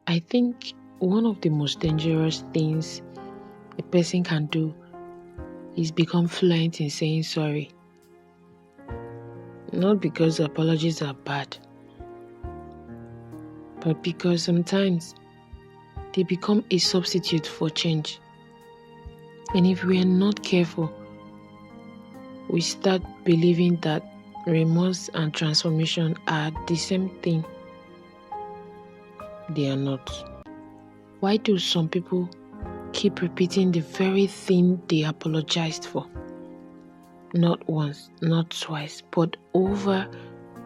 I think one of the most dangerous things a person can do is become fluent in saying sorry. Not because apologies are bad, but because sometimes they become a substitute for change. And if we are not careful, we start believing that remorse and transformation are the same thing. They are not. Why do some people keep repeating the very thing they apologized for? Not once, not twice, but over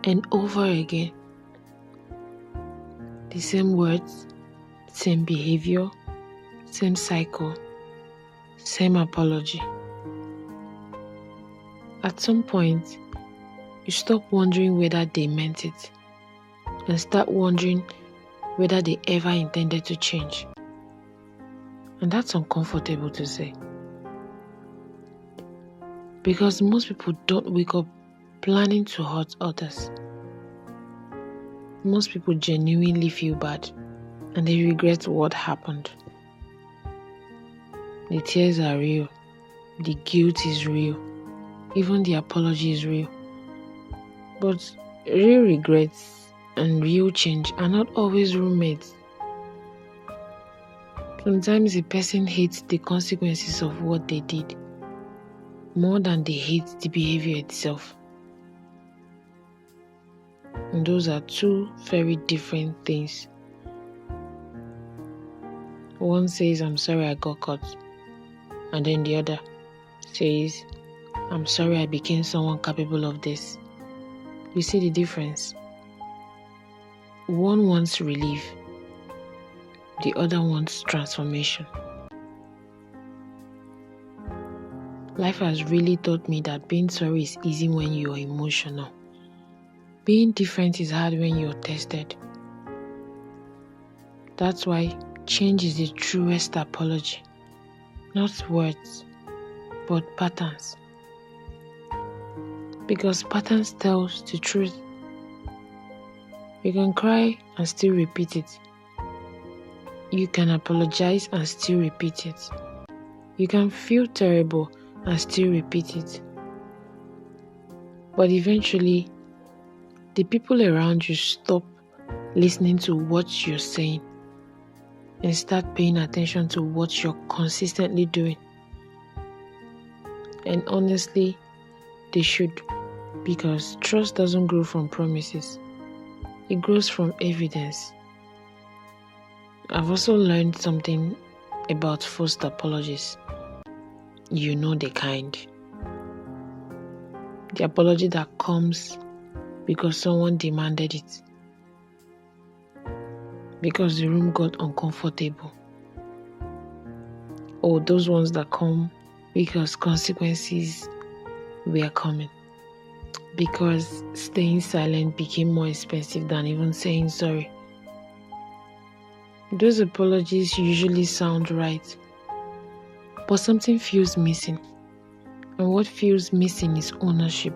and over again. The same words, same behavior, same cycle, same apology. At some point, you stop wondering whether they meant it and start wondering whether they ever intended to change. And that's uncomfortable to say. Because most people don't wake up planning to hurt others. Most people genuinely feel bad and they regret what happened. The tears are real. The guilt is real. Even the apology is real. But real regrets and real change are not always roommates. Sometimes a person hates the consequences of what they did more than they hate the behavior itself. And those are two very different things. One says, I'm sorry I got caught. And then the other says, I'm sorry I became someone capable of this. You see the difference? One wants relief. The other wants transformation. Life has really taught me that being sorry is easy when you're emotional. Being different is hard when you're tested. That's why change is the truest apology. Not words, but patterns. Because patterns tell the truth. You can cry and still repeat it. You can apologize and still repeat it. You can feel terrible and still repeat it. But eventually, the people around you stop listening to what you're saying and start paying attention to what you're consistently doing. And honestly, they should, because trust doesn't grow from promises. It grows from evidence. I've also learned something about forced apologies. You know the kind. The apology that comes because someone demanded it. Because the room got uncomfortable. Or those ones that come because consequences were coming. Because staying silent became more expensive than even saying sorry. Those apologies usually sound right, but something feels missing. And what feels missing is ownership.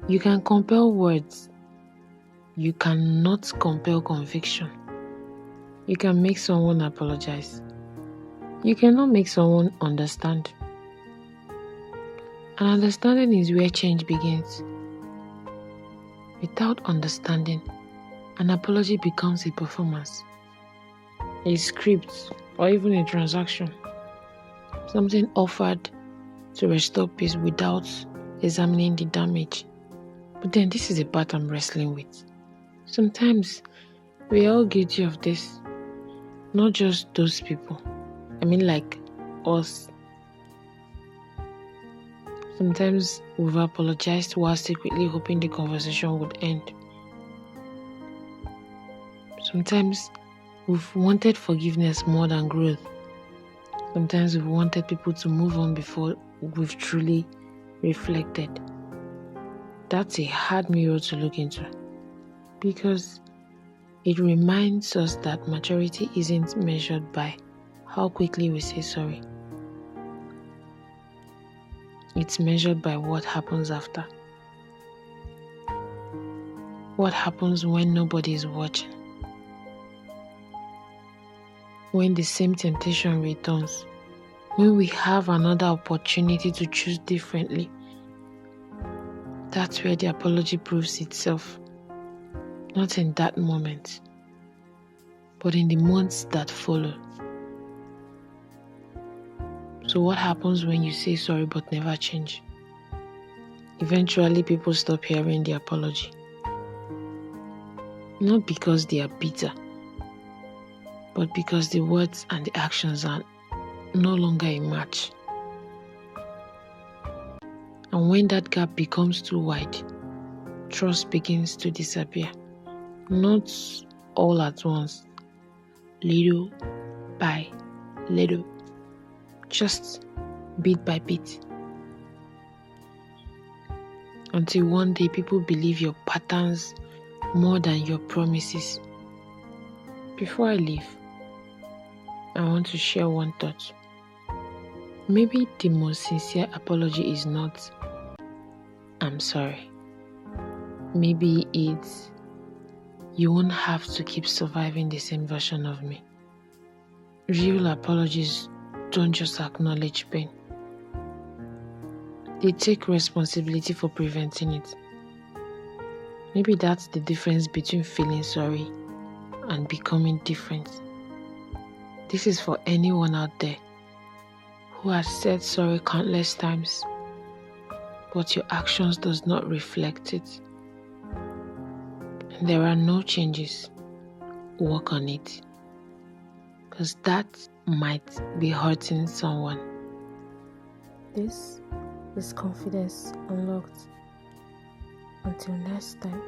You can compel words. You cannot compel conviction. You can make someone apologize. You cannot make someone understand. And understanding is where change begins. Without understanding, an apology becomes a performance, a script, or even a transaction. Something offered to restore peace without examining the damage. But then this is a part I'm wrestling with. Sometimes we are all guilty of this. Not just those people. I mean like us. Sometimes we've apologized while secretly hoping the conversation would end. Sometimes we've wanted forgiveness more than growth. Sometimes we've wanted people to move on before we've truly reflected. That's a hard mirror to look into because it reminds us that maturity isn't measured by how quickly we say sorry. It's measured by what happens after. What happens when nobody is watching? when the same temptation returns, when we have another opportunity to choose differently, that's where the apology proves itself. Not in that moment, but in the months that follow. So what happens when you say sorry but never change? Eventually, people stop hearing the apology. Not because they are bitter, but because the words and the actions are no longer a match. And when that gap becomes too wide, trust begins to disappear. Not all at once, little by little, just bit by bit. Until one day people believe your patterns more than your promises. Before I leave, I want to share one thought. Maybe the most sincere apology is not, "I'm sorry." Maybe it's, "You won't have to keep surviving the same version of me." Real apologies don't just acknowledge pain. They take responsibility for preventing it. Maybe that's the difference between feeling sorry and becoming different. This is for anyone out there who has said sorry countless times, but your actions does not reflect it. And there are no changes. Work on it, because that might be hurting someone. This is Confidence Unlocked. Until next time.